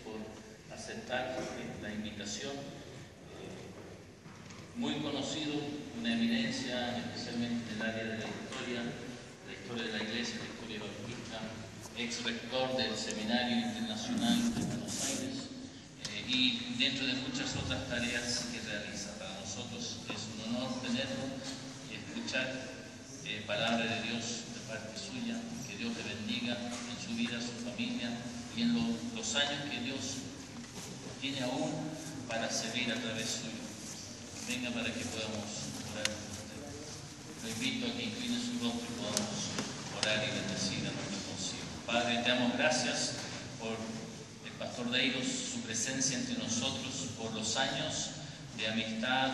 por aceptar la invitación. Muy conocido, una eminencia, especialmente en el área de la historia de la Iglesia, la historia bautista, ex rector del Seminario Internacional de Buenos Aires, y dentro de muchas otras tareas que realiza. Para nosotros es un honor tenerlo y escuchar palabra de Dios de parte suya. Que Dios le bendiga en su vida, su familia y en los años que Dios tiene aún para servir a través suyo. Venga para que podamos orar con usted. Lo invito a que incline su rostro y podamos orar y bendecir a nuestro concilio. Padre, te damos gracias por el pastor Deiros, su presencia entre nosotros, por los años de amistad,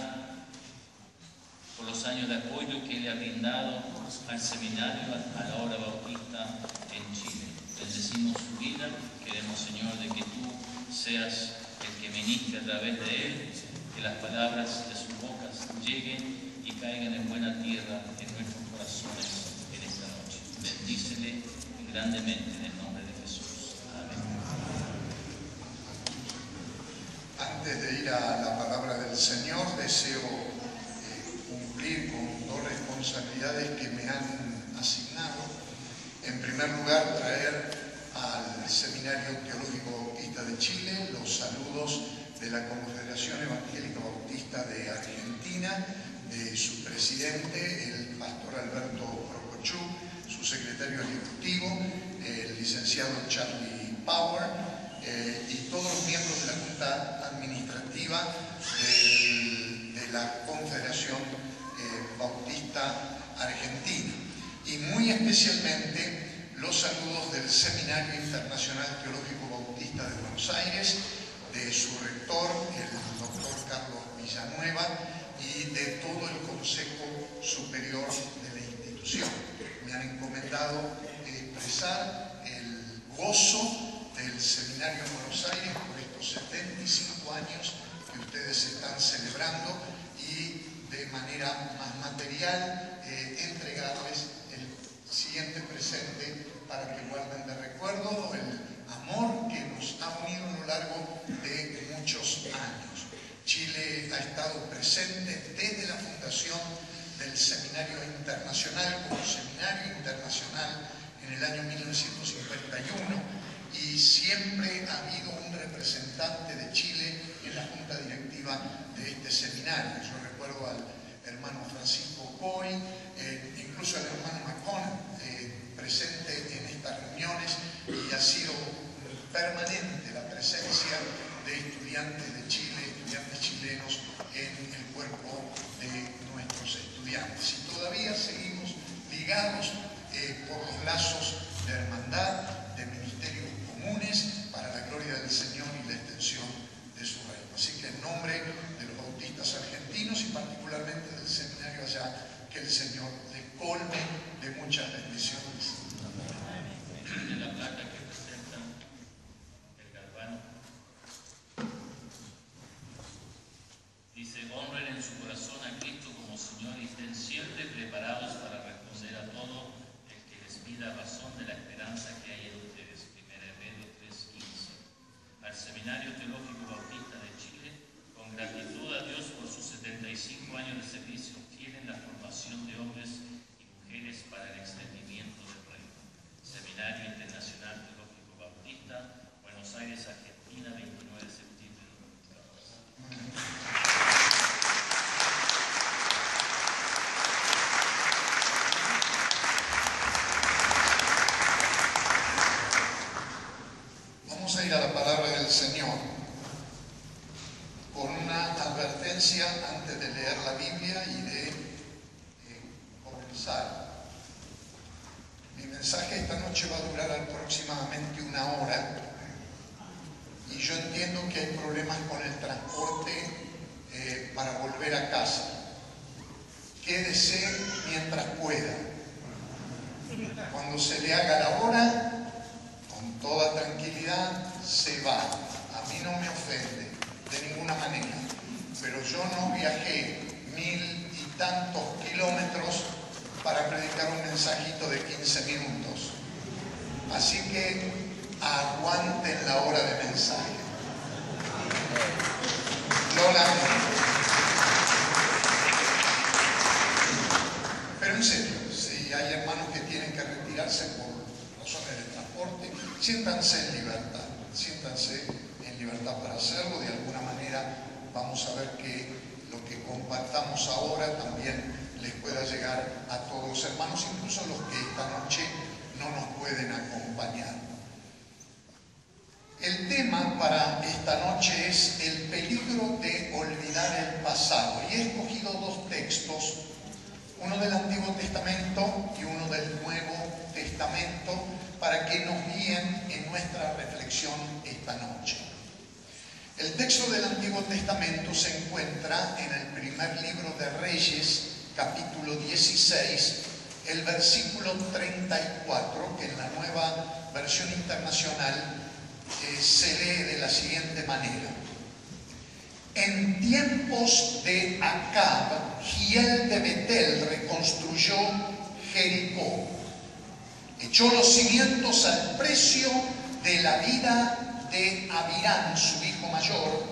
por los años de apoyo que le ha brindado al seminario, a la obra bautista en Chile. Bendecimos su vida, queremos, Señor, de que tú seas el que ministre a través de él, que las palabras de sus bocas lleguen y caigan en buena tierra en nuestros corazones en esta noche. Bendícele grandemente en el nombre de Jesús. Amén. Antes de ir a la palabra del Señor, deseo cumplir con dos responsabilidades que me han asignado. En primer lugar, traer al Seminario Teológico Bautista de Chile los saludos de la Confederación Evangélica Bautista de Argentina, de su presidente, el pastor Alberto Procochú, su secretario ejecutivo, el licenciado Charlie Power, y todos los miembros de la Junta Administrativa de la Confederación Bautista Argentina. Y muy especialmente los saludos del Seminario Internacional Teológico Bautista de Buenos Aires, de su rector, el doctor Carlos Villanueva, y de todo el Consejo Superior de la institución. Me han encomendado expresar el gozo del Seminario de Buenos Aires por estos 75 años que ustedes están celebrando y de manera más material entregarles el siguiente presente para que guarden de recuerdo el amor que nos ha unido a lo largo de muchos años. Chile ha estado presente desde la fundación del Seminario Internacional como Seminario Internacional en el año 1951 y siempre ha habido un representante de Chile en la junta directiva de este seminario. Yo recuerdo al hermano Francisco Coy, incluso al hermano McConnell, presente en estas reuniones, y ha sido permanente la presencia de estudiantes de Chile, estudiantes chilenos en el cuerpo de nuestros estudiantes. Y todavía seguimos ligados por los lazos de hermandad, de ministerios comunes para la gloria del Señor y la extensión de su reino. Así que en nombre de los bautistas argentinos y particularmente del seminario allá, que el Señor les colme de muchas bendiciones. De la placa que presenta el Galvano dice: honren en su corazón a Cristo como Señor y estén siempre preparados para responder a todo el que les pida razón de la esperanza que hay en ustedes. 1 Pedro 3:15. Al Seminario Teológico Bautista de Chile, con gratitud a Dios por sus 75 años de servicio fiel en la formación de hombres y mujeres para el extendimiento del reino. Seminario Internacional Teológico Bautista, Buenos Aires, Argentina, 29 de septiembre de 2014. Vamos a ir a la palabra del Señor con una advertencia antes de leer la Biblia y de comenzar. Mi mensaje esta noche va a durar aproximadamente 1 hora y yo entiendo que hay problemas con el transporte para volver a casa. Quédese mientras pueda. Cuando se le haga la hora, con toda tranquilidad se va. A mí no me ofende de ninguna manera, pero yo no viajé 1000 y tantos kilómetros para predicar un mensajito de 15 minutos. Así que aguanten la hora de mensaje. Lo lamento. Pero en serio, si hay hermanos que tienen que retirarse por razones de transporte, siéntanse en libertad. Siéntanse en libertad para hacerlo. De alguna manera vamos a ver que lo que compartamos ahora también les pueda llegar a todos los hermanos, incluso los que esta noche no nos pueden acompañar. El tema para esta noche es el peligro de olvidar el pasado. Y he escogido dos textos, uno del Antiguo Testamento y uno del Nuevo Testamento, para que nos guíen en nuestra reflexión esta noche. El texto del Antiguo Testamento se encuentra en el primer libro de Reyes, capítulo 16, el versículo 34, que en la Nueva Versión Internacional se lee de la siguiente manera. En tiempos de Acab, Giel de Betel reconstruyó Jericó. Echó los cimientos al precio de la vida de Abirán, su hijo mayor,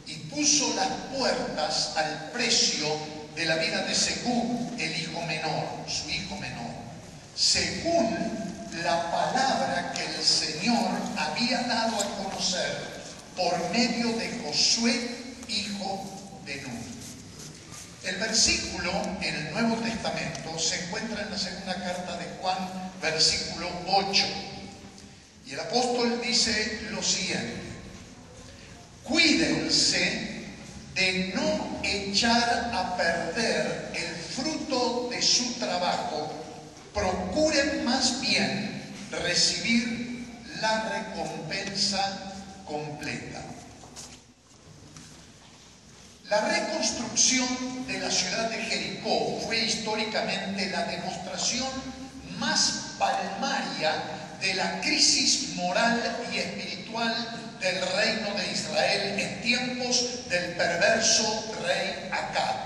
y puso las puertas al precio de la vida de Segub, el hijo menor, su hijo menor, según la palabra que el Señor había dado a conocer por medio de Josué, hijo de Nun. El versículo en el Nuevo Testamento se encuentra en la segunda carta de Juan, versículo 8. Y el apóstol dice lo siguiente: cuídense de no echar a perder el fruto de su trabajo, procuren más bien recibir la recompensa completa. La reconstrucción de la ciudad de Jericó fue históricamente la demostración más palmaria de la crisis moral y espiritual del reino de Israel en tiempos del perverso rey Acab.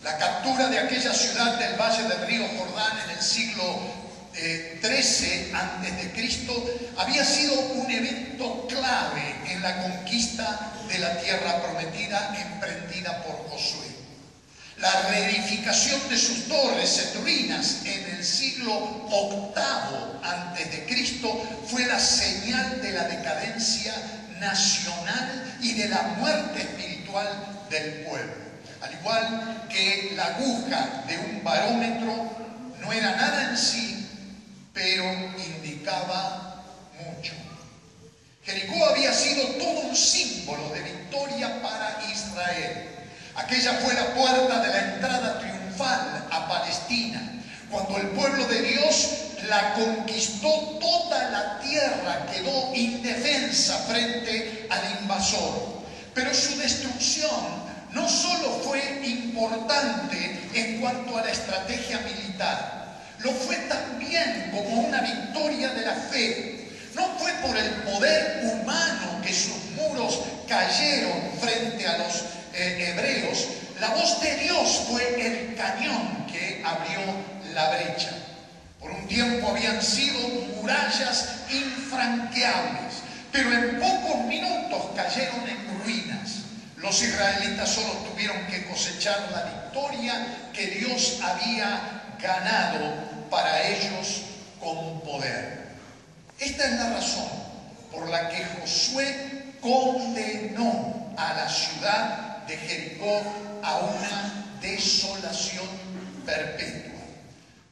La captura de aquella ciudad del valle del río Jordán en el siglo XIII a.C. había sido un evento clave en la conquista de la tierra prometida emprendida por Josué. La reedificación de sus torres en ruinas en el siglo VIII a.C. fue la señal de la decadencia nacional y de la muerte espiritual del pueblo. Al igual que la aguja de un barómetro, no era nada en sí, pero indicaba mucho. Jericó había sido todo un símbolo de victoria para Israel. Aquella fue la puerta de la entrada triunfal a Palestina. Cuando el pueblo de Dios la conquistó, toda la tierra quedó indefensa frente al invasor. Pero su destrucción no solo fue importante en cuanto a la estrategia militar, lo fue también como una victoria de la fe. No fue por el poder humano que sus muros cayeron frente a los hebreos. La voz de Dios fue el cañón que abrió la brecha. Por un tiempo habían sido murallas infranqueables, pero en pocos minutos cayeron en ruinas. Los israelitas solo tuvieron que cosechar la victoria que Dios había ganado para ellos con poder. Esta es la razón por la que Josué condenó a la ciudad de Jericó a una desolación perpetua.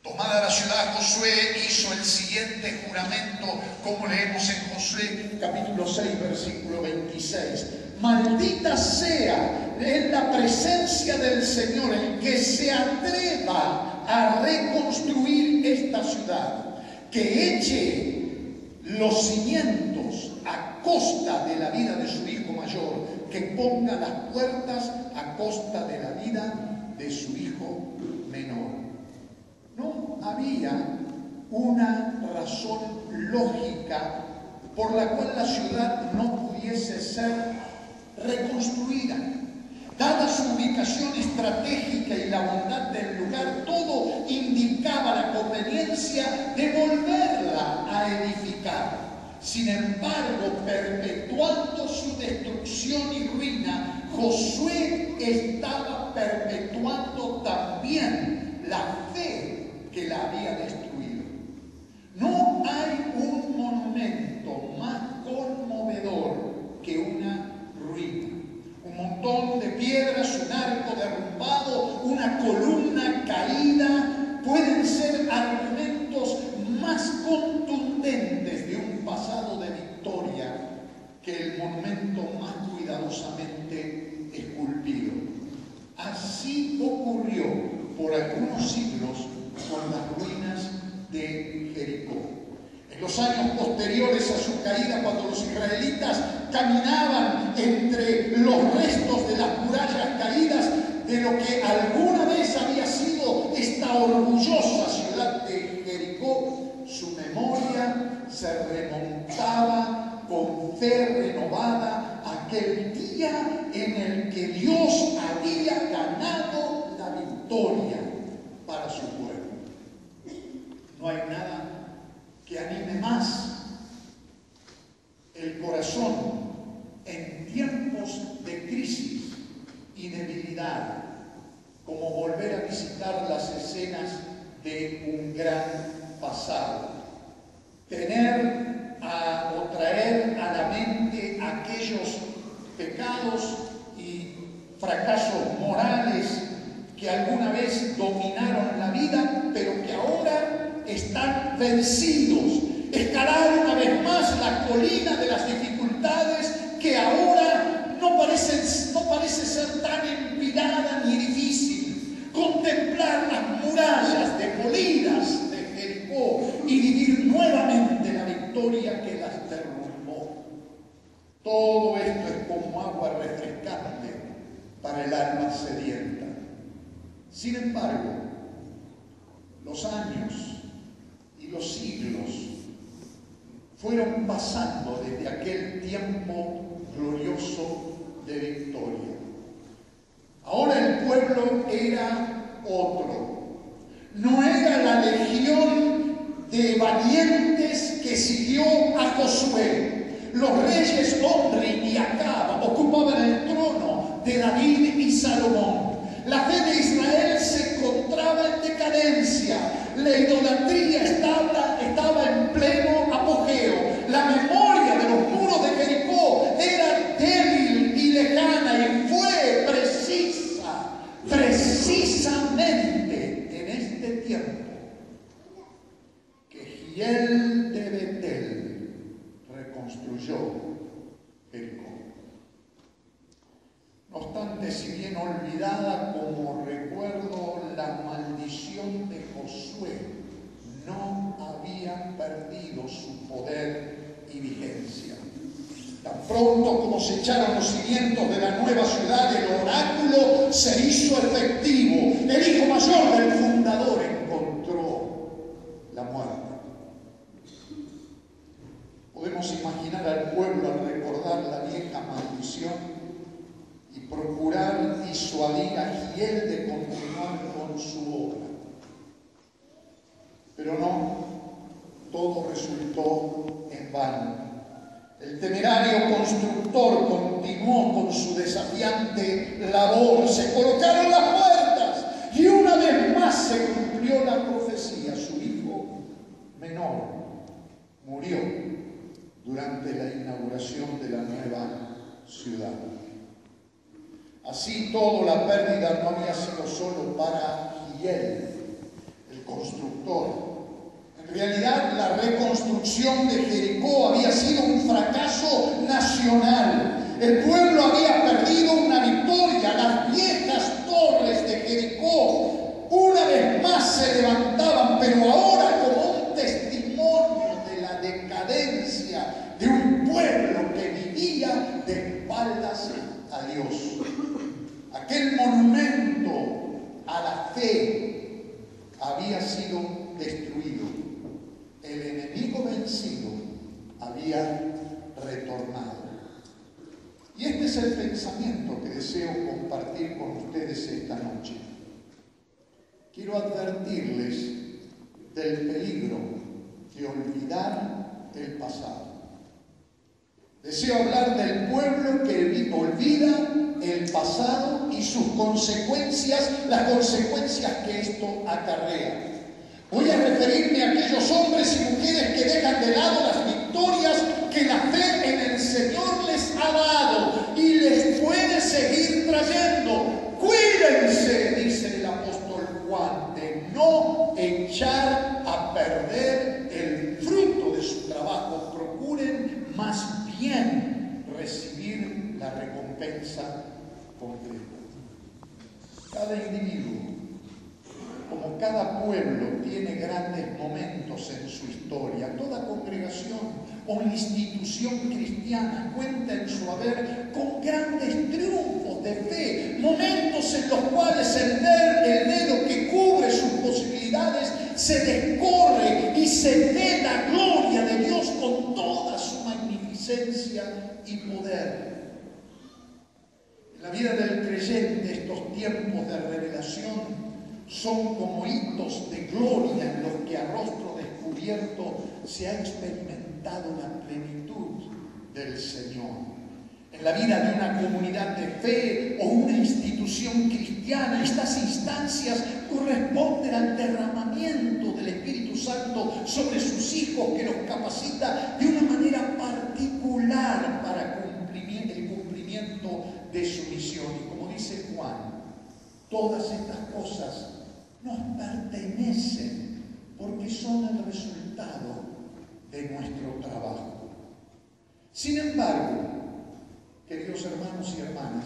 Tomada la ciudad, Josué hizo el siguiente juramento, como leemos en Josué capítulo 6, versículo 26. Maldita sea en la presencia del Señor el que se atreva a reconstruir esta ciudad, que eche los cimientos a costa de la vida de su hijo mayor, que ponga las puertas a costa de la vida de su hijo menor. No había una razón lógica por la cual la ciudad no pudiese ser reconstruida. Dada su ubicación estratégica y la bondad del lugar, todo indicaba la conveniencia de volverla a edificar. Sin embargo, perpetuando su destrucción y ruina, Josué estaba perpetuando también la fe que la había destruido. No hay un monumento más conmovedor que una ruina. Un montón de piedras, un arco derrumbado, una columna caída, pueden ser argumentos más contundentes de un pasado de victoria que el monumento más cuidadosamente esculpido. Así ocurrió por algunos siglos con las ruinas de Jericó. En los años posteriores a su caída, cuando los israelitas caminaban entre los restos de las murallas caídas de lo que alguna vez había sido esta orgullosa ciudad de Jericó, su memoria se remontaba con fe renovada a aquel día en el que Dios había ganado la victoria para su pueblo. No hay nada que anime más el corazón en tiempos de crisis y debilidad, como volver a visitar las escenas de un gran pasado. Tener o traer a la mente aquellos pecados y fracasos morales que alguna vez dominaron la vida, pero que ahora están vencidos. Escalar una vez más la colina de las dificultades que ahora no parece ser tan empinada ni difícil. Contemplar las murallas demolidas de Jericó y vivir nuevamente la victoria que las derrumbó. Todo esto es como agua refrescante para el alma sedienta. Sin embargo, los años y los siglos fueron pasando desde aquel tiempo glorioso de victoria. Ahora el pueblo era otro. No era la legión de valientes que siguió a Josué. Los reyes Omri y Acab ocupaban el trono de David y Salomón. La fe de Israel se encontraba en decadencia. La idolatría estaba en pleno apogeo. La memoria de los muros de Jericó era débil y lejana, y fue precisamente en este tiempo que Giel de Betel reconstruyó Jericó. No obstante, si bien olvidada como recuerdo, la maldición de Josué no había perdido su poder y vigencia. Tan pronto como se echaron los cimientos de la nueva ciudad, el oráculo se hizo efectivo. El hijo mayor del fundador encontró la muerte. Podemos imaginar al pueblo al recordar la vieja maldición y procurar disuadir a Giel de continuar con su obra. Pero no, todo resultó en vano. El temerario constructor continuó con su desafiante labor. Se colocaron las puertas y una vez más se cumplió la profecía. Su hijo menor murió durante la inauguración de la nueva ciudad. Así todo, la pérdida no había sido solo para Giel, el constructor. En realidad, la reconstrucción de Jericó había sido un fracaso nacional. El pueblo había perdido una victoria. Las viejas torres de Jericó una vez más se levantaban, pero ahora como un testimonio de la decadencia de un pueblo que vivía de espaldas a Dios. Aquel monumento a la fe había sido destruido. El enemigo vencido había retornado. Y este es el pensamiento que deseo compartir con ustedes esta noche. Quiero advertirles del peligro de olvidar el pasado. Deseo hablar del pueblo que olvida el pasado y sus consecuencias, las consecuencias que esto acarrea. Voy a referirme a aquellos hombres y mujeres que dejan de lado las victorias que la fe en el Señor les ha dado y les puede seguir trayendo. Cuídense, dice el apóstol Juan, de no echar a perder el fruto de su trabajo. Procuren más bien recibir la recompensa completa. Cada individuo, como cada pueblo, tiene grandes momentos en su historia. Toda congregación o institución cristiana cuenta en su haber con grandes triunfos de fe, momentos en los cuales el velo que cubre sus posibilidades se descorre y se ve la gloria de Dios con toda su magnificencia y poder. En la vida del creyente, estos tiempos de revelación son como hitos de gloria en los que a rostro descubierto se ha experimentado la plenitud del Señor. En la vida de una comunidad de fe o una institución cristiana, estas instancias corresponden al derramamiento del Espíritu Santo sobre sus hijos, que los capacita de una manera particular para el cumplimiento de su misión. Y como dice Juan, todas estas cosas nos pertenecen porque son el resultado de nuestro trabajo. Sin embargo, queridos hermanos y hermanas,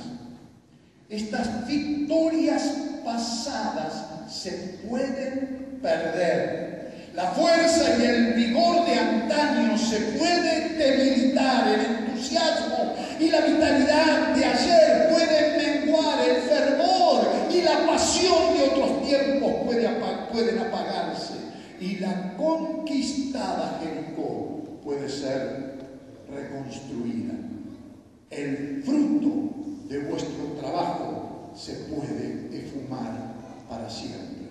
estas victorias pasadas se pueden perder. La fuerza y el vigor de antaño se puede debilitar, el entusiasmo y la vitalidad de ayer pueden menguar, el fervor y la pasión de otros tiempos pueden apagarse, y la conquistada Jericó puede ser reconstruida. El fruto de vuestro trabajo se puede esfumar para siempre.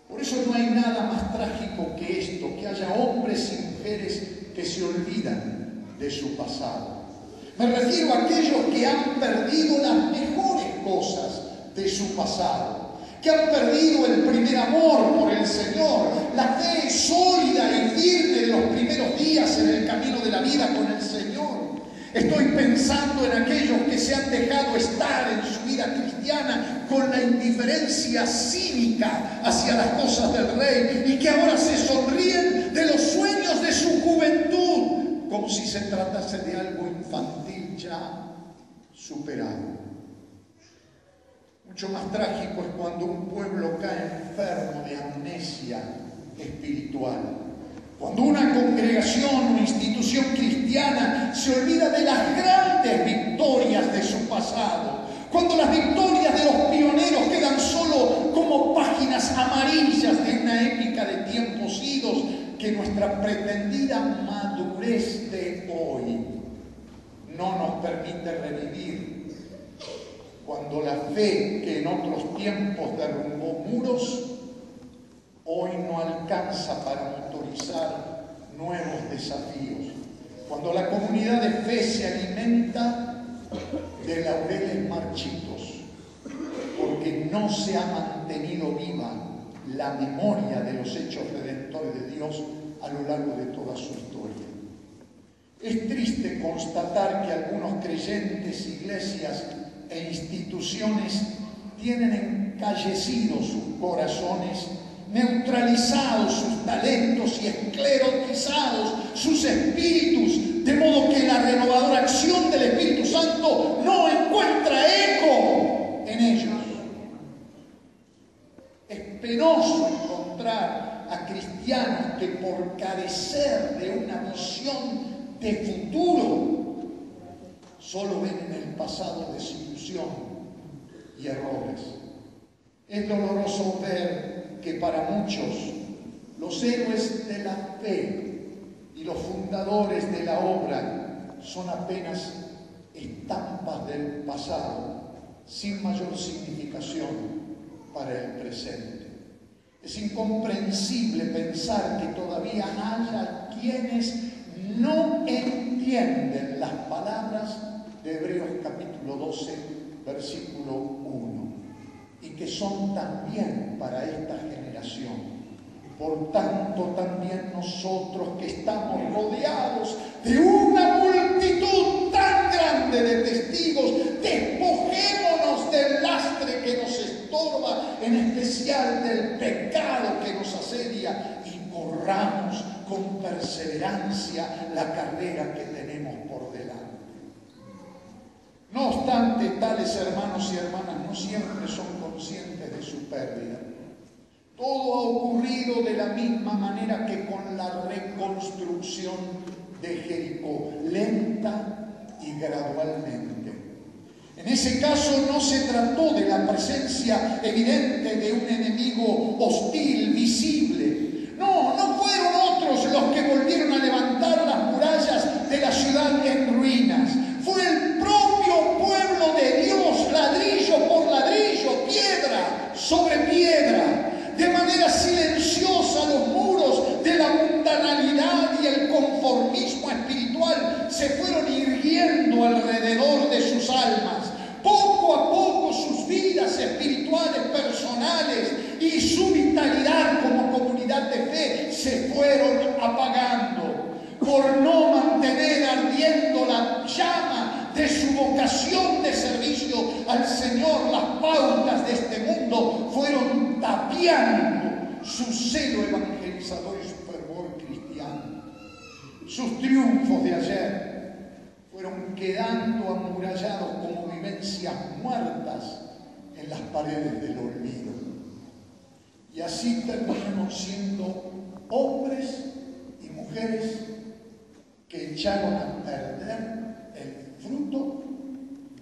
Por eso no hay nada más trágico que esto, que haya hombres y mujeres que se olvidan de su pasado. Me refiero a aquellos que han perdido las mejores cosas de su pasado, que han perdido el primer amor por el Señor, la fe sólida y firme de los primeros días en el camino de la vida con el Señor. Estoy pensando en aquellos que se han dejado estar en su vida cristiana con la indiferencia cínica hacia las cosas del Rey y que ahora se sonríen de los sueños de su juventud, como si se tratase de algo infantil ya superado. Mucho más trágico es cuando un pueblo cae enfermo de amnesia espiritual. Cuando una congregación o institución cristiana se olvida de las grandes victorias de su pasado. Cuando las victorias de los pioneros quedan solo como páginas amarillas de una épica de tiempos idos que nuestra pretendida madurez de hoy no nos permite revivir. Cuando la fe que en otros tiempos derrumbó muros, hoy no alcanza para motorizar nuevos desafíos. Cuando la comunidad de fe se alimenta de laureles marchitos, porque no se ha mantenido viva la memoria de los hechos redentores de Dios a lo largo de toda su historia. Es triste constatar que algunos creyentes, iglesias e instituciones tienen encallecidos sus corazones, neutralizados sus talentos y esclerotizados sus espíritus, de modo que la renovadora acción del Espíritu Santo no encuentra eco en ellos. Es penoso encontrar a cristianos que por carecer de una visión de futuro solo ven en el pasado desilusión y errores. Es doloroso ver que para muchos los héroes de la fe y los fundadores de la obra son apenas estampas del pasado sin mayor significación para el presente. Es incomprensible pensar que todavía haya quienes no entienden las palabras de Hebreos capítulo 12, versículo 1, y que son también para esta generación. Por tanto, también nosotros que estamos rodeados de una multitud tan grande de testigos, despojémonos del lastre que nos estorba, en especial del pecado que nos asedia, y corramos con perseverancia la carrera que tenemos por delante. No obstante, tales hermanos y hermanas no siempre son conscientes de su pérdida. Todo ha ocurrido de la misma manera que con la reconstrucción de Jericó, lenta y gradualmente. En ese caso no se trató de la presencia evidente de un enemigo hostil, visible. No fueron otros los que volvieron a levantar las murallas de la ciudad en ruinas. Fue el propio pueblo de Dios, ladrillo por ladrillo, piedra sobre piedra. De manera silenciosa los muros de la mundanalidad y el conformismo espiritual se fueron irguiendo alrededor de sus almas. Poco a poco sus vidas espirituales personales y su vitalidad como comunidad de fe se fueron apagando. Por no mantener ardiendo la llama de su vocación de servicio al Señor, las pautas de este mundo fueron tapiando su celo evangelizador y su fervor cristiano. Sus triunfos de ayer fueron quedando amurallados como vivencias muertas en las paredes del olvido. Y así terminaron siendo hombres y mujeres que echaron a perder el fruto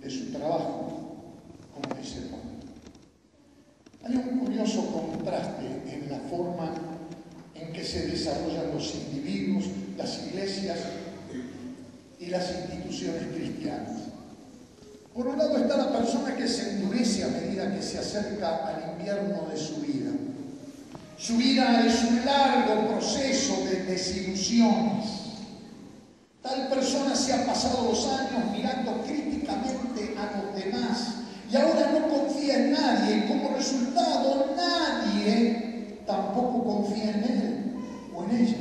de su trabajo, como dice Juan. Hay un curioso contraste en la forma en que se desarrollan los individuos, las iglesias y las instituciones cristianas. Por un lado está la persona que se endurece a medida que se acerca al invierno de su vida. Su vida es un largo proceso de desilusiones. Tal persona se ha pasado los años mirando críticamente a los demás y ahora no confía en nadie, y como resultado nadie tampoco confía en él o en ella.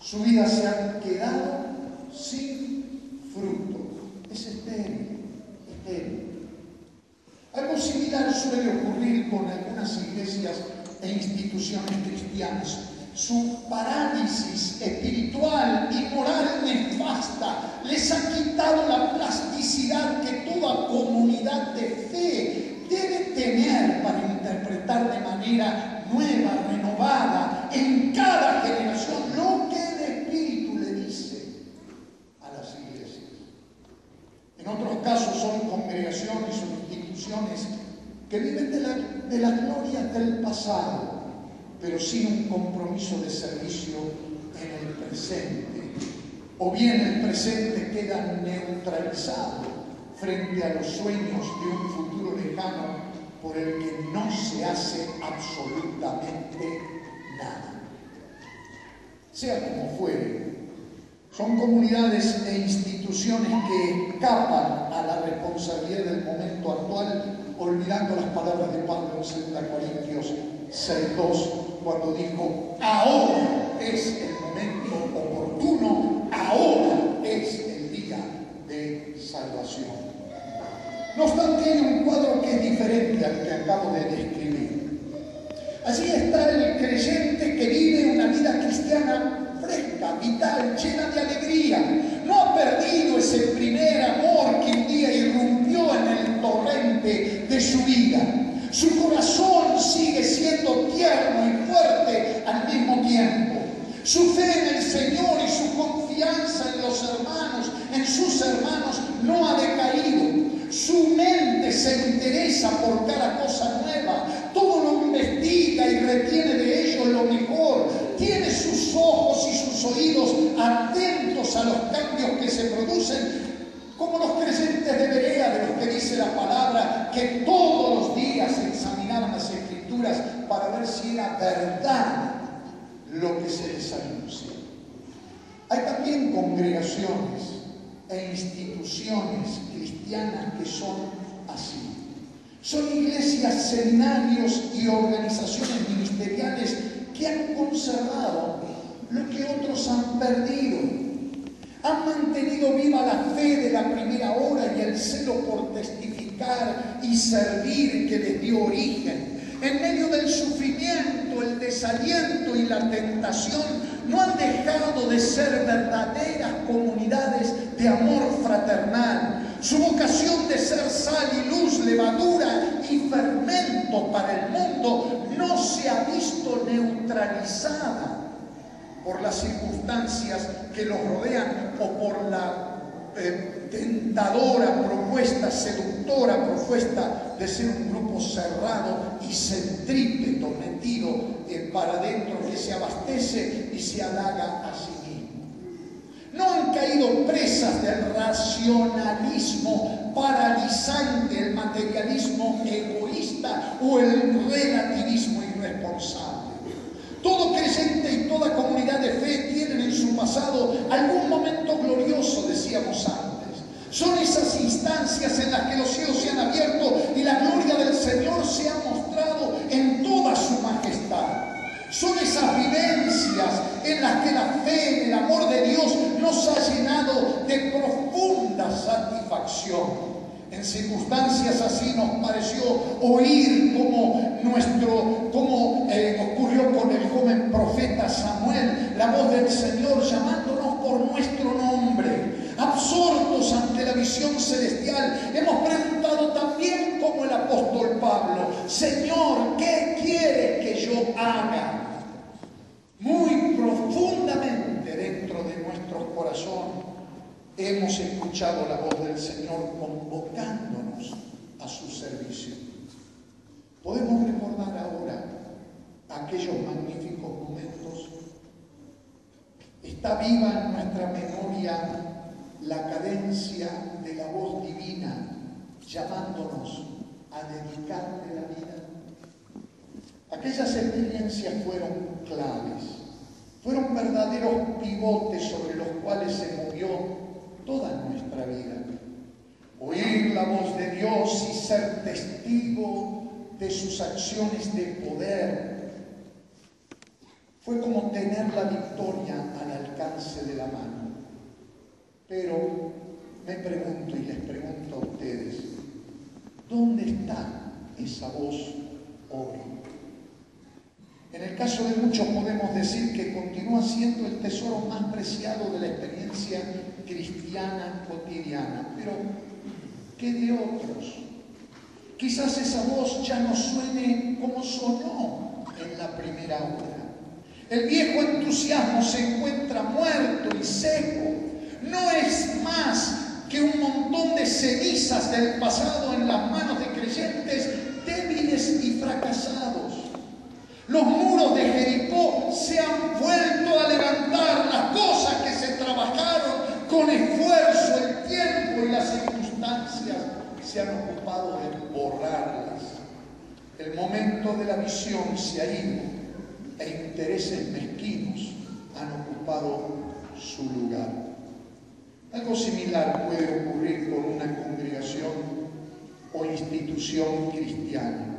Su vida se ha quedado sin fruto. Es estéril. Algo similar suele ocurrir con algunas iglesias e instituciones cristianas. Su parálisis espiritual y moral nefasta les ha quitado la plasticidad que toda comunidad de fe debe tener para interpretar de manera nueva, renovada, en cada generación lo que el Espíritu le dice a las iglesias. En otros casos son congregaciones o instituciones que viven de las glorias del pasado, pero sin un compromiso de servicio en el presente. O bien el presente queda neutralizado frente a los sueños de un futuro lejano por el que no se hace absolutamente nada. Sea como fuere, son comunidades e instituciones que escapan a la responsabilidad del momento actual, olvidando las palabras de Pablo en 2 Corintios 6:2, cuando dijo: ahora es el momento oportuno, ahora es el día de salvación. No obstante, hay un cuadro que es diferente al que acabo de describir. Allí está el creyente que vive una vida cristiana fresca, vital, llena de alegría. No ha perdido ese primer amor que un día irrumpió en el torrente de su vida. Su corazón sigue siendo tierno y fuerte al mismo tiempo. Su fe en el Señor y su confianza en los hermanos, en sus hermanos, no ha decaído. Su mente se interesa por cada cosa nueva, todo lo investiga y retiene de ello lo mejor. Tiene sus ojos y sus oídos atentos a los cambios que se producen, como los creyentes de Berea, de los que dice la palabra, que todos los días examinaban las Escrituras para ver si era verdad lo que se les anuncia. Hay también congregaciones e instituciones cristianas que son así. Son iglesias, seminarios y organizaciones ministeriales que han conservado lo que otros han perdido. Han mantenido viva la fe de la primera hora y el celo por testificar y servir que les dio origen. En medio del sufrimiento, el desaliento y la tentación, no han dejado de ser verdaderas comunidades de amor fraternal. Su vocación de ser sal y luz, levadura y fermento para el mundo no se ha visto neutralizada por las circunstancias que los rodean o por la tentadora propuesta, seductora propuesta de ser un grupo cerrado y centrípeto, metido para adentro, que se abastece y se halaga a sí mismo. No han caído presas del racionalismo paralizante, el materialismo egoísta o el relativismo irresponsable. Todo creyente y toda comunidad de fe tienen en su pasado algún momento glorioso, decíamos antes. Son esas instancias en las que los cielos se han abierto y la gloria del Señor se ha mostrado en toda su majestad. Son esas vivencias en las que la fe en el amor de Dios nos ha llenado de profunda satisfacción. En circunstancias así nos pareció oír como ocurrió con el joven profeta Samuel, la voz del Señor llamándonos por nuestro nombre. Absortos ante la visión celestial, hemos preguntado también como el apóstol Pablo: Señor, ¿qué quieres que yo haga? Muy profundamente dentro de nuestro corazón hemos escuchado la voz del Señor convocándonos a su servicio. Podemos recordar ahora aquellos magníficos momentos. Está viva en nuestra memoria la cadencia de la voz divina llamándonos a dedicarle la vida. Aquellas experiencias fueron claves, fueron verdaderos pivotes sobre los cuales se movió toda nuestra vida. Oír la voz de Dios y ser testigo de sus acciones de poder fue como tener la victoria al alcance de la mano. Pero me pregunto y les pregunto a ustedes, ¿dónde está esa voz hoy? En el caso de muchos podemos decir que continúa siendo el tesoro más preciado de la experiencia cristiana cotidiana, pero ¿qué de otros? Quizás esa voz ya no suene como sonó en la primera hora. El viejo entusiasmo se encuentra muerto y seco. No es más que un montón de cenizas del pasado en las manos de creyentes débiles y fracasados. Los muros de Jericó se han vuelto a levantar, las cosas que se trabajaron con esfuerzo, el tiempo y las circunstancias se han ocupado de borrarlas. El momento de la visión se ha ido e intereses mezquinos han ocupado su lugar. Algo similar puede ocurrir con una congregación o institución cristiana.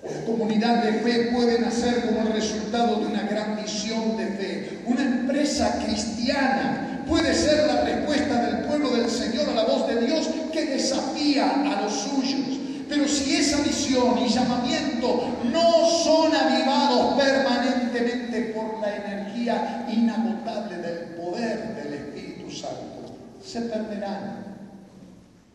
La comunidad de fe puede nacer como el resultado de una gran misión de fe. Una empresa cristiana puede ser la respuesta del pueblo del Señor a la voz de Dios que desafía a los suyos. Pero si esa misión y llamamiento no son avivados permanentemente por la energía inagotable del poder del Espíritu Santo, se perderán.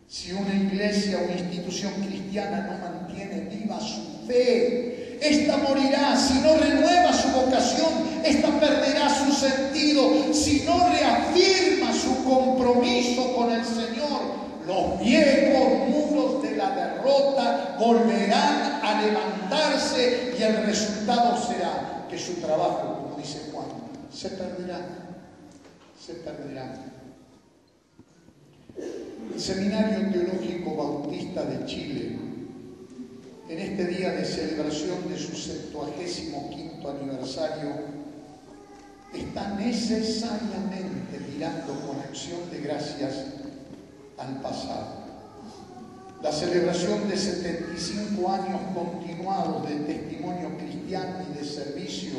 Si una iglesia o institución cristiana no mantiene viva su fe, esta morirá. Si no renueva su vocación, esta perderá su sentido. Si no reafirma su compromiso con el Señor, los viejos muros de la derrota volverán a levantarse y el resultado será que su trabajo, como dice Juan, se perderá. Se perderá. El Seminario Teológico Bautista de Chile, en este día de celebración de su 75º aniversario, está necesariamente mirando con acción de gracias al pasado. La celebración de 75 años continuados de testimonio cristiano y de servicio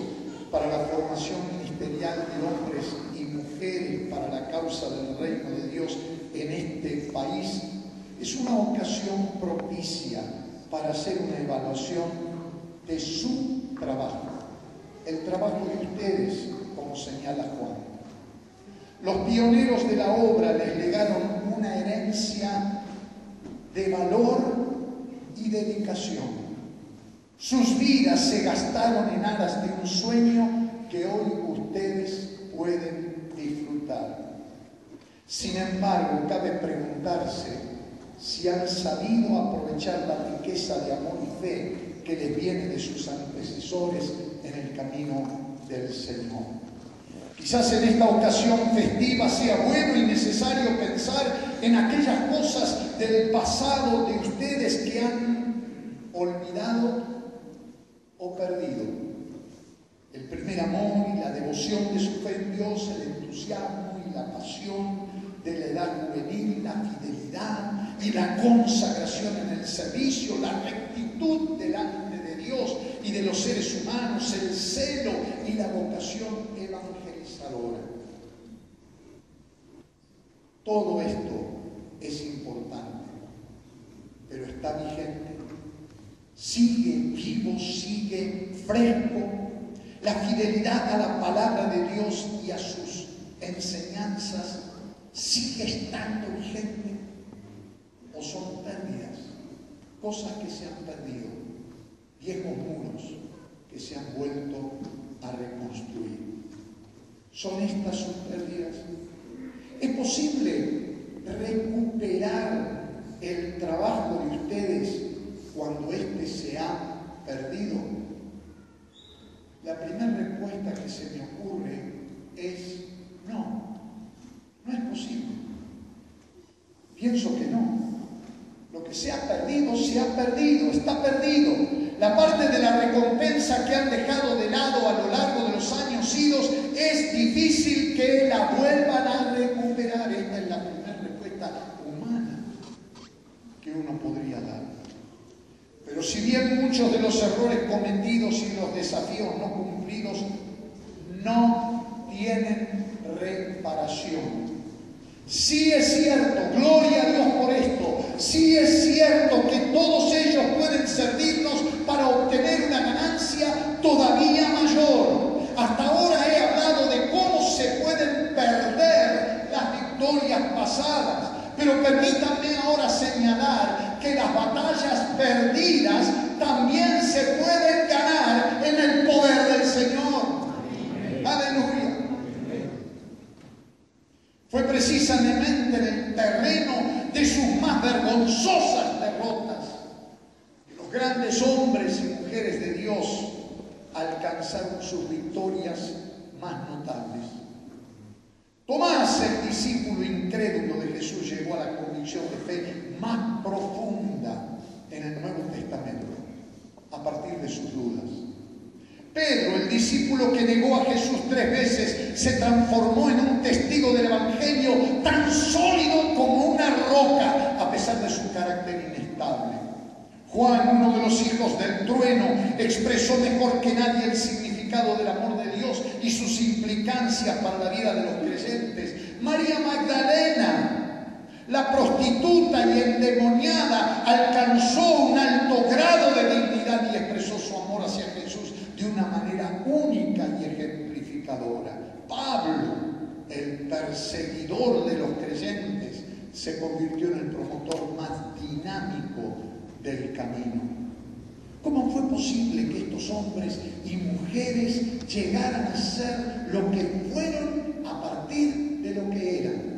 para la formación ministerial de hombres y mujeres para la causa del reino de Dios en este país es una ocasión propicia para hacer una evaluación de su trabajo, el trabajo de ustedes, como señala Juan. Los pioneros de la obra les legaron una herencia de valor y dedicación. Sus vidas se gastaron en aras de un sueño que hoy ustedes pueden disfrutar. Sin embargo, cabe preguntarse si han sabido aprovechar la riqueza de amor y fe que les viene de sus antecesores en el camino del Señor. Quizás en esta ocasión festiva sea bueno y necesario pensar en aquellas cosas del pasado de ustedes que han olvidado o perdido. El primer amor y la devoción de su fe en Dios, el entusiasmo y la pasión de la edad juvenil, la fidelidad y la consagración en el servicio, la rectitud delante de Dios y de los seres humanos, el celo y la vocación evangelizadora. Todo esto es importante, pero está vigente. Sigue vivo, sigue fresco. La fidelidad a la palabra de Dios y a sus enseñanzas sigue estando vigente. ¿O son pérdidas? Cosas que se han perdido, viejos muros que se han vuelto a reconstruir. ¿Son estas sus pérdidas? ¿Es posible recuperar el trabajo de ustedes cuando éste se ha perdido? La primera respuesta que se me ocurre es no, no es posible. Pienso que no. Lo que se ha perdido, está perdido. La parte de la recompensa que han dejado de lado a lo largo de los años idos es difícil que la vuelvan a recuperar. Esta es la primera respuesta humana que uno podría dar. Pero si bien muchos de los errores cometidos y los desafíos no cumplidos no tienen reparación. Sí es cierto, gloria a Dios por esto, sí es cierto que todos ellos pueden servirnos para obtener una ganancia todavía mayor. Hasta ahora he hablado de cómo se pueden perder las victorias pasadas, pero permítanme ahora señalar que las batallas perdidas también se pueden ganar en el poder del Señor. Aleluya. Fue precisamente en el terreno de sus más vergonzosas derrotas que los grandes hombres y mujeres de Dios alcanzaron sus victorias más notables. Tomás, el discípulo incrédulo de Jesús, llegó a la convicción de fe más profunda en el Nuevo Testamento, a partir de sus dudas. Pedro, el discípulo que negó a Jesús 3 veces, se transformó en un testigo del Evangelio tan sólido como una roca, a pesar de su carácter inestable. Juan, uno de los hijos del trueno, expresó mejor que nadie el significado del amor de Dios y sus implicancias para la vida de los creyentes. María Magdalena, la prostituta y endemoniada, alcanzó un alto grado de dignidad y expresó su amor hacia Jesús de una manera única y ejemplificadora. Pablo, el perseguidor de los creyentes, se convirtió en el promotor más dinámico del camino. ¿Cómo fue posible que estos hombres y mujeres llegaran a ser lo que fueron a partir de lo que eran?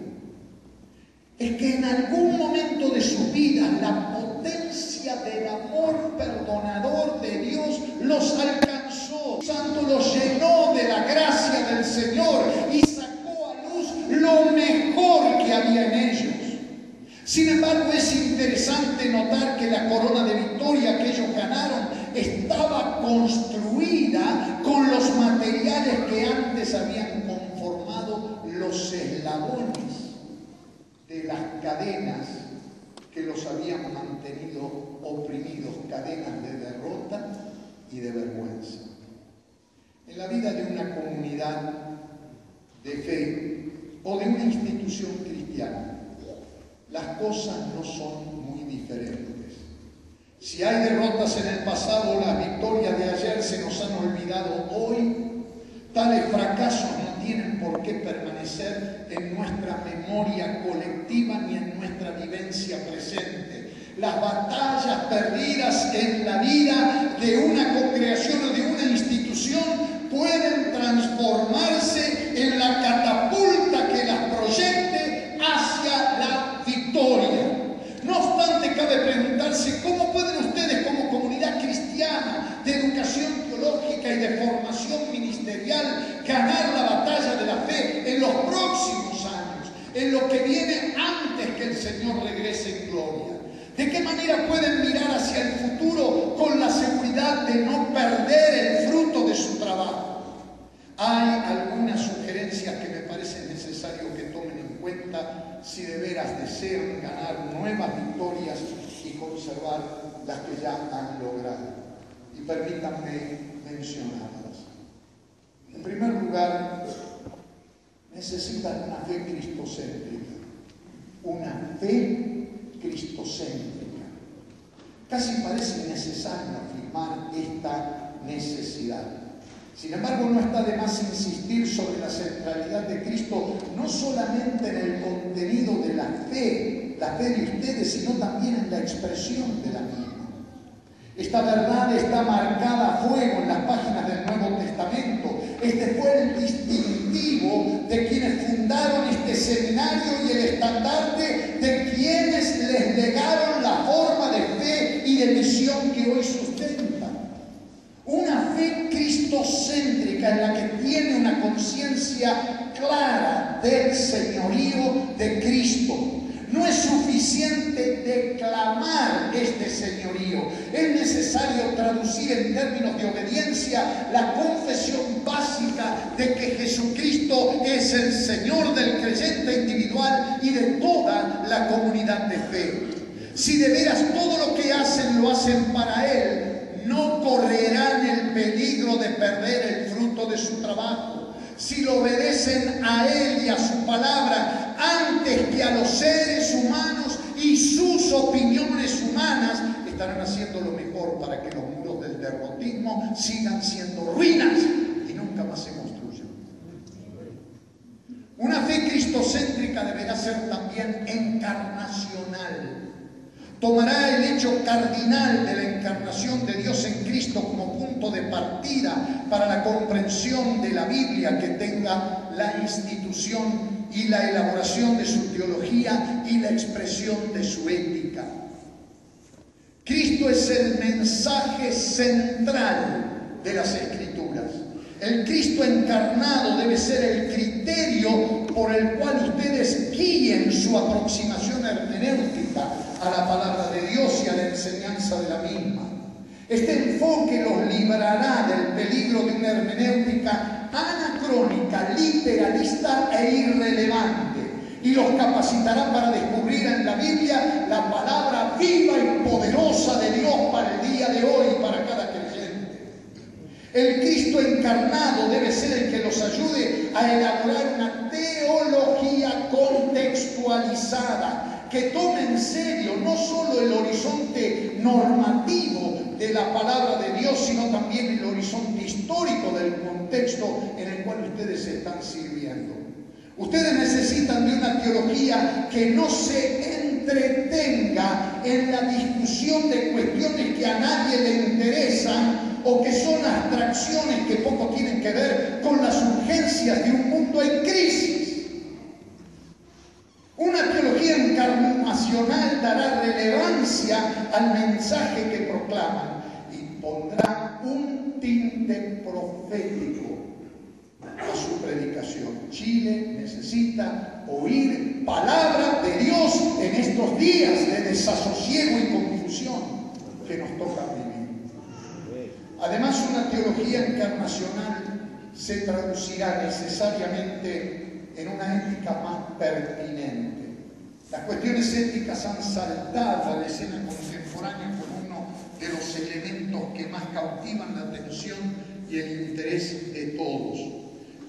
Es que en algún momento de sus vidas la potencia del amor perdonador de Dios los alcanzó. Santo los llenó de la gracia del Señor y sacó a luz lo mejor que había en ellos. Sin embargo, es interesante notar que la corona de victoria que ellos ganaron estaba construida con los materiales que antes habían conformado los eslabones de las cadenas que los habían mantenido oprimidos, cadenas de derrota y de vergüenza. En la vida de una comunidad de fe o de una institución cristiana, las cosas no son muy diferentes. Si hay derrotas en el pasado, las victorias de ayer se nos han olvidado hoy, tales fracasos no tienen por qué permanecer en nuestra memoria colectiva ni en nuestra vivencia presente. Las batallas perdidas en la vida de una congregación o de una institución pueden transformarse en la catapulta que las proyecte hacia la victoria. No obstante, cabe preguntarse cómo pueden ustedes, como comunidad cristiana de educación teológica y de formación ministerial, ganar la batalla de la fe en los próximos años, en lo que viene antes que el Señor regrese en gloria. ¿De qué manera pueden mirar hacia el futuro con la seguridad de no perder el fruto de su trabajo? Hay algunas sugerencias que me parece necesario que tomen en cuenta si de veras desean ganar nuevas victorias y conservar las que ya han logrado. Y permítanme mencionarlas. En primer lugar, necesitan una fe cristocéntrica. Una fe cristocéntrica. Casi parece necesario afirmar esta necesidad. Sin embargo, no está de más insistir sobre la centralidad de Cristo, no solamente en el contenido de la fe de ustedes, sino también en la expresión de la misma. Esta verdad está marcada a fuego en las páginas del Nuevo Testamento. Este fue el distintivo de quienes fundaron este seminario y el estandarte de quienes les legaron la forma de fe y de misión que hoy sustentan. Una fe cristocéntrica en la que tiene una conciencia clara del señorío de Cristo. No es suficiente declamar este señorío. Es necesario traducir en términos de obediencia la confesión básica de que Jesucristo es el Señor del creyente individual y de toda la comunidad de fe. Si de veras todo lo que hacen lo hacen para Él, no correrán el peligro de perder el fruto de su trabajo. Si lo obedecen a Él y a su palabra antes que a los seres humanos y sus opiniones humanas, estarán haciendo lo mejor para que los muros del derrotismo sigan siendo ruinas y nunca más se construyan. Una fe cristocéntrica deberá ser también encarnacional. Tomará el hecho cardinal de la encarnación de Dios en Cristo como punto de partida para la comprensión de la Biblia que tenga la institución y la elaboración de su teología y la expresión de su ética. Cristo es el mensaje central de las Escrituras. El Cristo encarnado debe ser el criterio por el cual ustedes guíen su aproximación hermenéutica a la palabra de Dios y a la enseñanza de la misma. Este enfoque los librará del peligro de una hermenéutica anacrónica, literalista e irrelevante, y los capacitará para descubrir en la Biblia la palabra viva y poderosa de Dios para el día de hoy y para cada creyente. El Cristo encarnado debe ser el que los ayude a elaborar una teología contextualizada que tome en serio no solo el horizonte normativo de la palabra de Dios, sino también el horizonte histórico del contexto en el cual ustedes están sirviendo. Ustedes necesitan de una teología que no se entretenga en la discusión de cuestiones que a nadie le interesan o que son abstracciones que poco tienen que ver con las urgencias de un mundo en crisis. Una teología encarnacional dará relevancia al mensaje que proclaman y pondrá un tinte profético a su predicación. Chile necesita oír palabra de Dios en estos días de desasosiego y confusión que nos toca vivir. Además, una teología encarnacional se traducirá necesariamente en una ética más pertinente. Las cuestiones éticas han saltado a la escena contemporánea como uno de los elementos que más cautivan la atención y el interés de todos.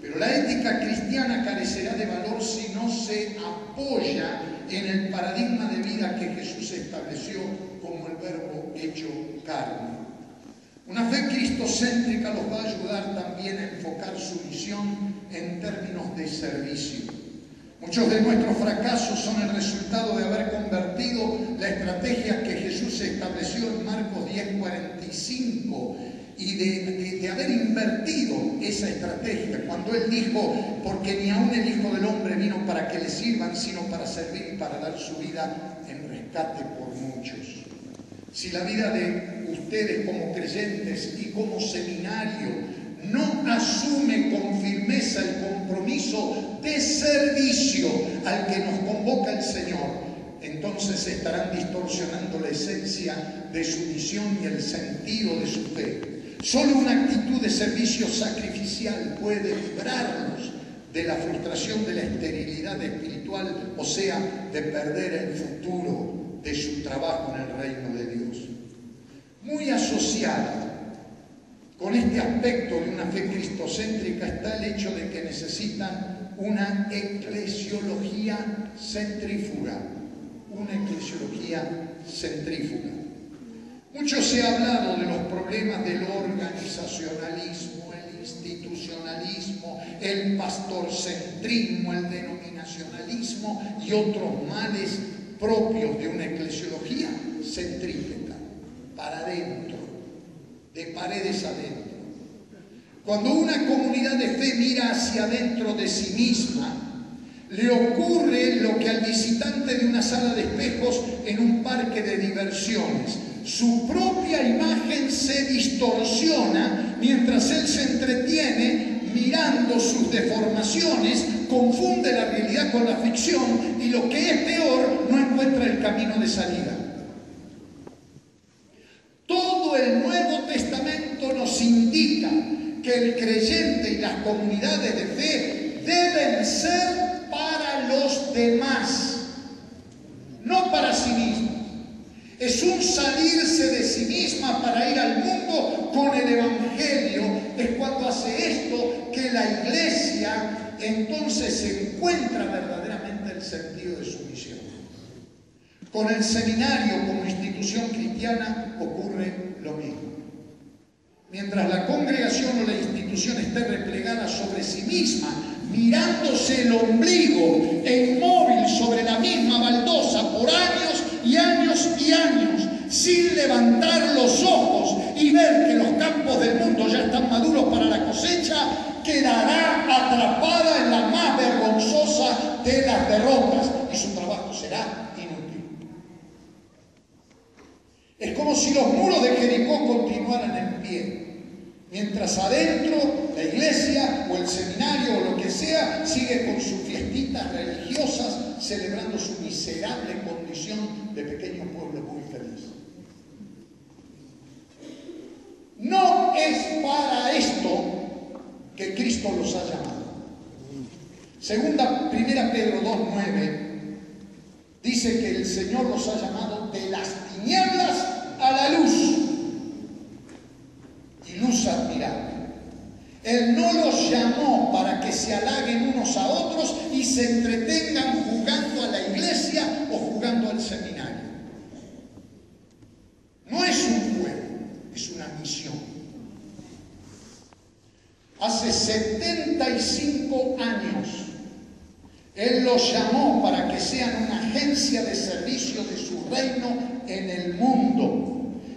Pero la ética cristiana carecerá de valor si no se apoya en el paradigma de vida que Jesús estableció como el Verbo hecho carne. Una fe cristocéntrica los va a ayudar también a enfocar su misión en términos de servicio. Muchos de nuestros fracasos son el resultado de haber convertido la estrategia que Jesús estableció en Marcos 10:45 y de haber invertido esa estrategia cuando Él dijo, porque ni aun el Hijo del Hombre vino para que le sirvan, sino para servir y para dar su vida en rescate por muchos. Si la vida de ustedes como creyentes y como seminario no asume con firmeza el compromiso de servicio al que nos convoca el Señor, entonces estarán distorsionando la esencia de su misión y el sentido de su fe. Solo una actitud de servicio sacrificial puede librarnos de la frustración de la esterilidad espiritual, o sea, de perder el futuro de su trabajo en el reino de Dios. Muy asociada con este aspecto de una fe cristocéntrica está el hecho de que necesitan una eclesiología centrífuga. Una eclesiología centrífuga. Mucho se ha hablado de los problemas del organizacionalismo, el institucionalismo, el pastorcentrismo, el denominacionalismo y otros males propios de una eclesiología centrípeta, para adentro, de paredes adentro. Cuando una comunidad de fe mira hacia adentro de sí misma, le ocurre lo que al visitante de una sala de espejos en un parque de diversiones. Su propia imagen se distorsiona mientras él se entretiene mirando sus deformaciones, confunde la realidad con la ficción y, lo que es peor, no encuentra el camino de salida. Todo el Nuevo Testamento nos indica que el creyente y las comunidades de fe deben ser para los demás, no para sí mismos. Es un salirse de sí misma para ir al mundo con el Evangelio. Es cuando hace esto que la Iglesia entonces se encuentra verdaderamente el sentido de su misión. Con el seminario como institución cristiana ocurre lo mismo. Mientras la congregación o la institución esté replegada sobre sí misma, mirándose el ombligo e inmóvil sobre la misma baldosa por años y años y años, sin levantar los ojos y ver que los campos del mundo ya están maduros para la cosecha, quedará atrapada en la más vergonzosa de las derrotas y su trabajo será inútil. Es como si los muros de Jericó continuaran en pie, mientras adentro la iglesia o el seminario o lo que sea sigue con sus fiestitas religiosas celebrando su miserable condición de pequeño pueblo muy feliz. No es para esto que Cristo los ha llamado. Primera Pedro 2:9 dice que el Señor los ha llamado de las tinieblas a la luz. Y luz admirable. Él no los llamó para que se halaguen unos a otros y se entretengan jugando a la iglesia o jugando al seminario. No es un juego, es una misión. Hace 75 años, Él los llamó para que sean una agencia de servicio de su reino en el mundo,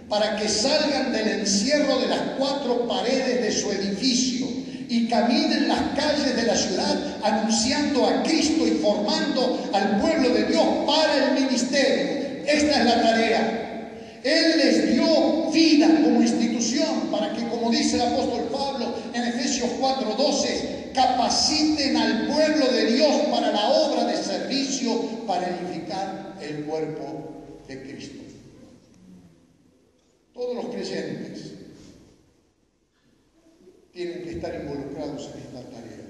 para que salgan del encierro de las 4 paredes de su edificio y caminen las calles de la ciudad anunciando a Cristo y formando al pueblo de Dios para el ministerio. Esta es la tarea. Él les dio vida como institución para que, como dice el apóstol Pablo en Efesios 4:12, capaciten al pueblo de Dios para la obra de servicio para edificar el cuerpo de Cristo. Todos los creyentes tienen que estar involucrados en esta tarea.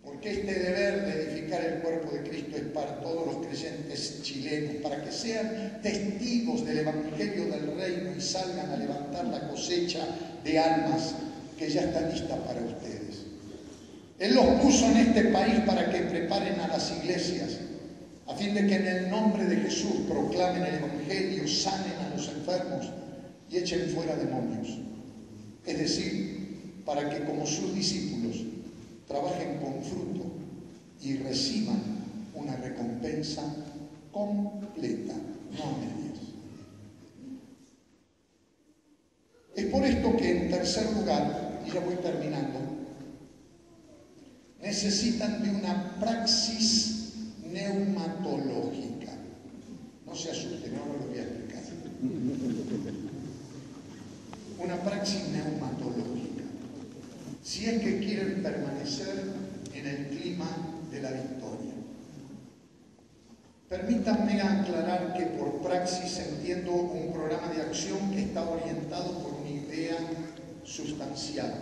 Porque este deber de edificar el cuerpo de Cristo es para todos los creyentes chilenos, para que sean testigos del Evangelio del Reino y salgan a levantar la cosecha de almas que ya está lista para ustedes. Él los puso en este país para que preparen a las iglesias, a fin de que en el nombre de Jesús proclamen el Evangelio, sanen a los enfermos y echen fuera demonios. Es decir, para que como sus discípulos trabajen con fruto y reciban una recompensa completa, no a medias. Es por esto que en tercer lugar, y ya voy terminando, necesitan de una praxis neumatológica. No se asusten, ahora lo voy a explicar. Una praxis neumatológica. Si es que quieren permanecer en el clima de la victoria. Permítanme aclarar que por praxis entiendo un programa de acción que está orientado por una idea sustancial.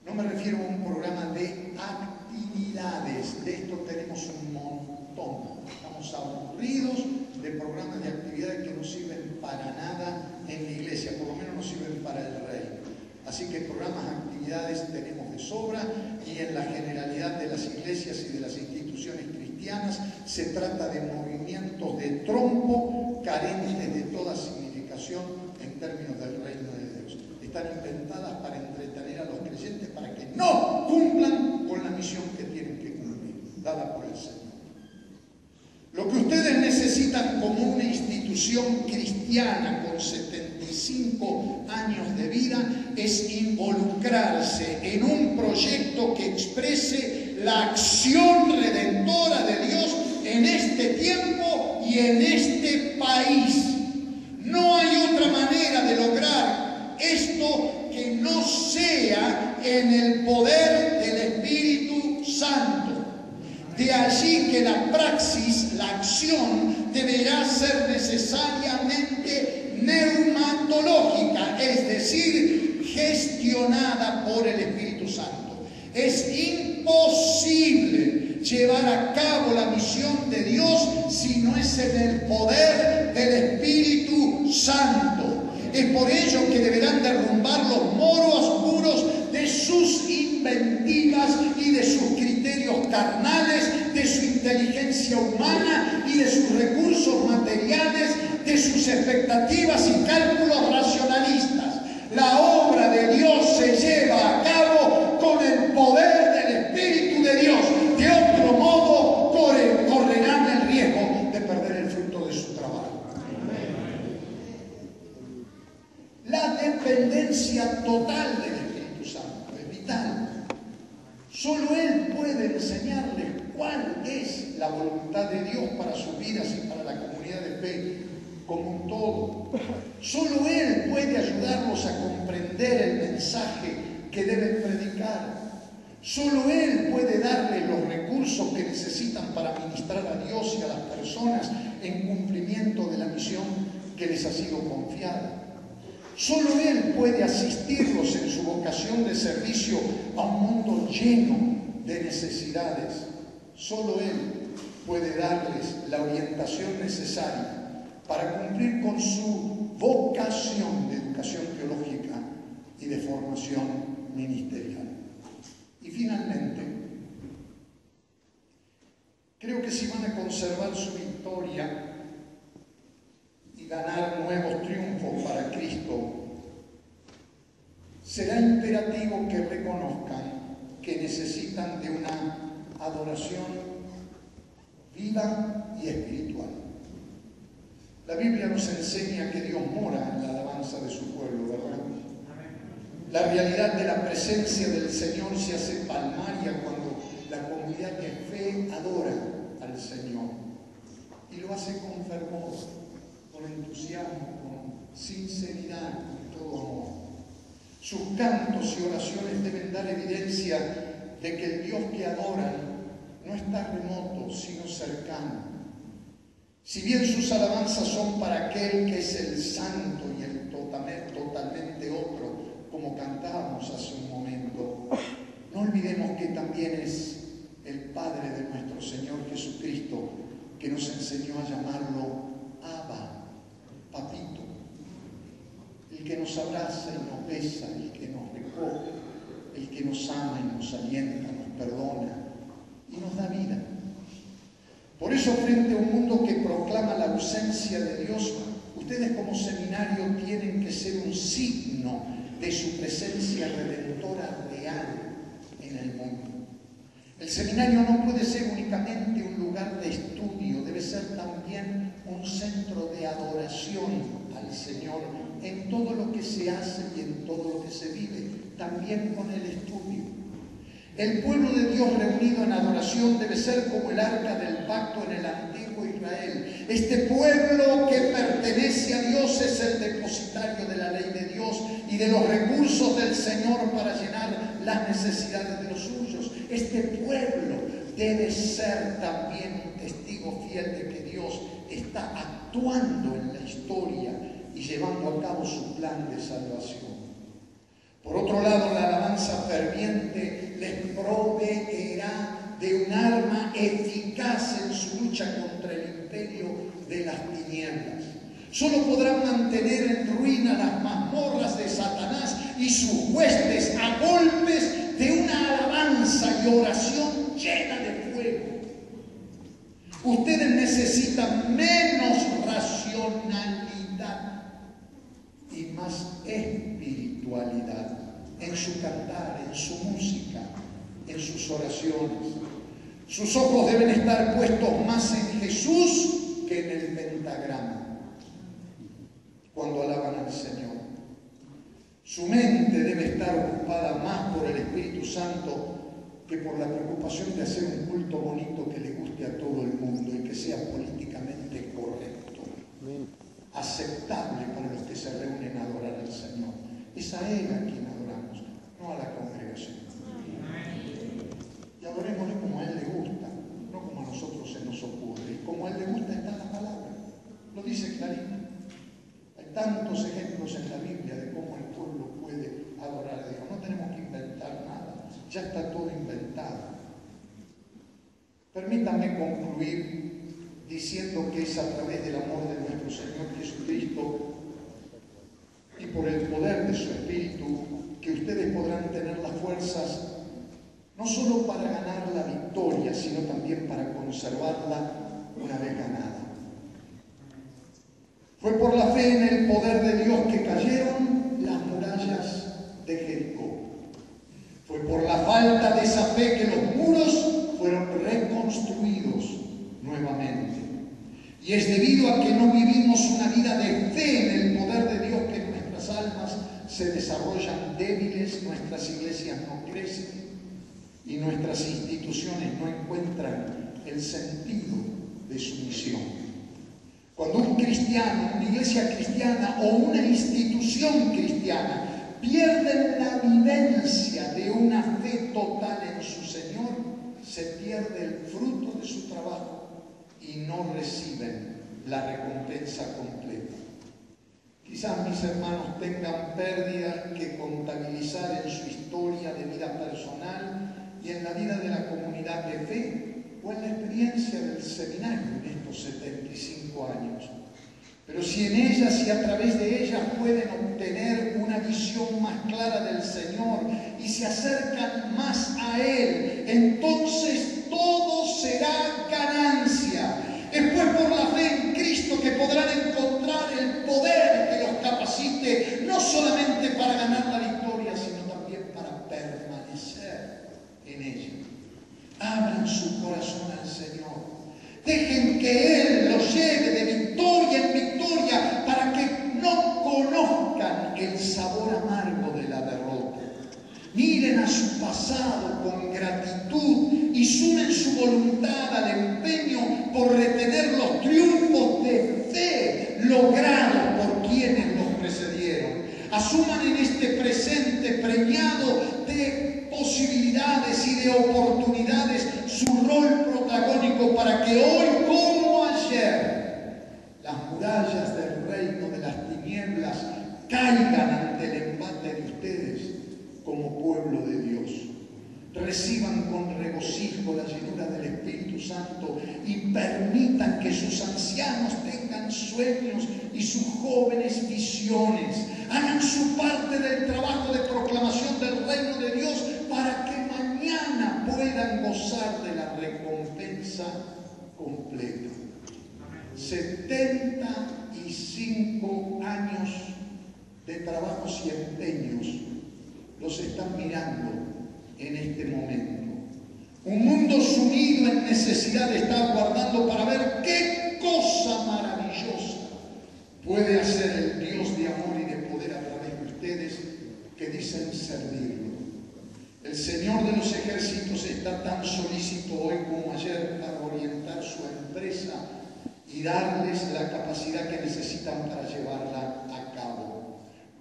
No me refiero a un programa de actividades, de esto tenemos un montón. Estamos aburridos de programas de actividades que no sirven para nada en la iglesia, por lo menos no sirven para el reino. Así que programas, actividades tenemos de sobra y en la generalidad de las iglesias y de las instituciones cristianas se trata de movimientos de trompo carentes de toda significación en términos del reino de Dios. Están inventadas para entretener a los creyentes para que no cumplan con la misión que tienen que cumplir, dada por el Señor. Lo que ustedes necesitan como una institución cristiana con 75 años de vida es involucrarse en un proyecto que exprese la acción redentora de Dios en este tiempo y en este país. No hay otra manera de lograr esto que no sea en el poder del Espíritu Santo. De allí que la praxis, la acción, deberá ser necesariamente neumatológica, es decir, gestionada por el Espíritu Santo. Es imposible llevar a cabo la misión de Dios si no es en el poder del Espíritu Santo. Es por ello que deberán derrumbar los muros de sus inventivas y de sus criterios carnales, de su inteligencia humana y de sus recursos materiales, de sus expectativas y cálculos racionalistas. La obra de Dios se lleva a cabo con el poder del Espíritu de Dios. De otro modo, correrán el riesgo de perder el fruto de su trabajo. La dependencia total del Espíritu Santo es vital. Solo Él puede enseñarles cuál es la voluntad de Dios para sus vidas y para la comunidad de fe como un todo. Solo Él puede ayudarlos a comprender el mensaje que deben predicar. Solo Él puede darles los recursos que necesitan para ministrar a Dios y a las personas en cumplimiento de la misión que les ha sido confiada. Solo Él puede asistirlos en su vocación de servicio a un mundo lleno de necesidades. Solo Él puede darles la orientación necesaria para cumplir con su vocación de educación teológica y de formación ministerial. Y finalmente, creo que si van a conservar su victoria y ganar nuevos triunfos para Cristo, será imperativo que reconozcan que necesitan de una adoración viva y espiritual. La Biblia nos enseña que Dios mora en la alabanza de su pueblo, ¿verdad? La realidad de la presencia del Señor se hace palmaria cuando la comunidad de fe adora al Señor y lo hace con fervor, con entusiasmo, con sinceridad, con todo amor. Sus cantos y oraciones deben dar evidencia de que el Dios que adoran no está remoto, sino cercano. Si bien sus alabanzas son para aquel que es el santo y el totalmente otro, como como cantábamos hace un momento, no olvidemos que también es el Padre de nuestro Señor Jesucristo que nos enseñó a llamarlo Abba, Papito, el que nos abraza y nos besa, el que nos recoge, el que nos ama y nos alienta, nos perdona y nos da vida. Por eso, frente a un mundo que proclama la ausencia de Dios, ustedes como seminario tienen que ser un signo de su presencia redentora real en el mundo. El seminario no puede ser únicamente un lugar de estudio, debe ser también un centro de adoración al Señor en todo lo que se hace y en todo lo que se vive, también con el estudio. El pueblo de Dios reunido en adoración debe ser como el arca del pacto en el antiguo Israel. Este pueblo que pertenece a Dios es el depositario de la ley de Dios y de los recursos del Señor para llenar las necesidades de los suyos. Este pueblo debe ser también un testigo fiel de que Dios está actuando en la historia y llevando a cabo su plan de salvación. Por otro lado, la alabanza ferviente les proveerá de un arma eficaz en su lucha contra el imperio de las tinieblas. Solo podrán mantener en ruina las mazmorras de Satanás y sus huestes a golpes de una alabanza y oración llena de fuego. Ustedes necesitan menos racionalidad y más espiritualidad en su cantar, en su música, en sus oraciones. Sus ojos deben estar puestos más en Jesús que en el pentagrama cuando alaban al Señor. Su mente debe estar ocupada más por el Espíritu Santo que por la preocupación de hacer un culto bonito que le guste a todo el mundo y que sea políticamente correcto, aceptable para los que se reúnen a adorar al Señor. Es a Él a quien adoramos, no a la congregación. Y adorémosle como a Él le gusta, no como a nosotros se nos ocurre. Y como a Él le gusta está en la palabra. Lo dice clarito. Hay tantos ejemplos en la Biblia de cómo el pueblo puede adorar a Dios. No tenemos que inventar nada. Ya está todo inventado. Permítanme concluir diciendo que es a través del amor de nuestro Señor Jesucristo y por el poder de su Espíritu que ustedes podrán tener las fuerzas no solo para ganar la victoria, sino también para conservarla una vez ganada. Fue por la fe en el poder de Dios que cayeron las murallas de Jericó. Fue por la falta de esa fe que los muros fueron reconstruidos nuevamente. Y es debido a que no vivimos una vida de fe en el poder de Dios que nuestras almas se desarrollan débiles, nuestras iglesias no crecen y nuestras instituciones no encuentran el sentido de su misión. Cuando un cristiano, una iglesia cristiana o una institución cristiana pierden la vivencia de una fe total en su Señor, se pierde el fruto de su trabajo y no reciben la recompensa completa. Quizás mis hermanos tengan pérdidas que contabilizar en su historia de vida personal y en la vida de la comunidad de fe o en la experiencia del seminario en estos 75 años. Pero si en ellas y a través de ellas pueden obtener una visión más clara del Señor y se acercan más a Él, entonces todo será ganancia. Es pues por la fe en Cristo que podrán encontrar el poder que los capacite, no solamente para ganar la victoria, sino también para permanecer en ella. Abran su corazón al Señor. Dejen que Él los lleve de victoria en victoria para que no conozcan el sabor amargo de la derrota. Miren a su pasado con gratitud y sumen su voluntad al empeño por retener los triunfos de fe logrados por quienes los precedieron. Asuman en este presente premiado de posibilidades y de oportunidades su rol protagónico para que hoy como ayer las murallas del reino de las tinieblas caigan ante el embate delante de ustedes como pueblo de Dios. Reciban con regocijo la llenura del Espíritu Santo y permitan que sus ancianos tengan sueños y sus jóvenes visiones. Hagan su parte del trabajo de proclamación del reino de Dios para que mañana puedan gozar de la recompensa completa. 75 años de trabajos y empeños los están mirando en este momento. Un mundo sumido en necesidad está aguardando para ver qué cosa maravillosa puede hacer el Dios de amor y de poder a través de ustedes que dicen servirlo. El Señor de los ejércitos está tan solícito hoy como ayer para orientar su empresa y darles la capacidad que necesitan para llevarla a cabo.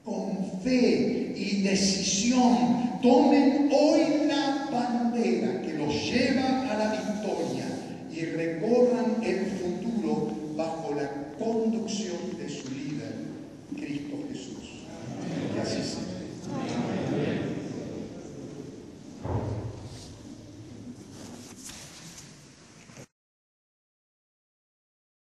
Con fe y decisión, tomen hoy la bandera que los lleva a la victoria y recorran el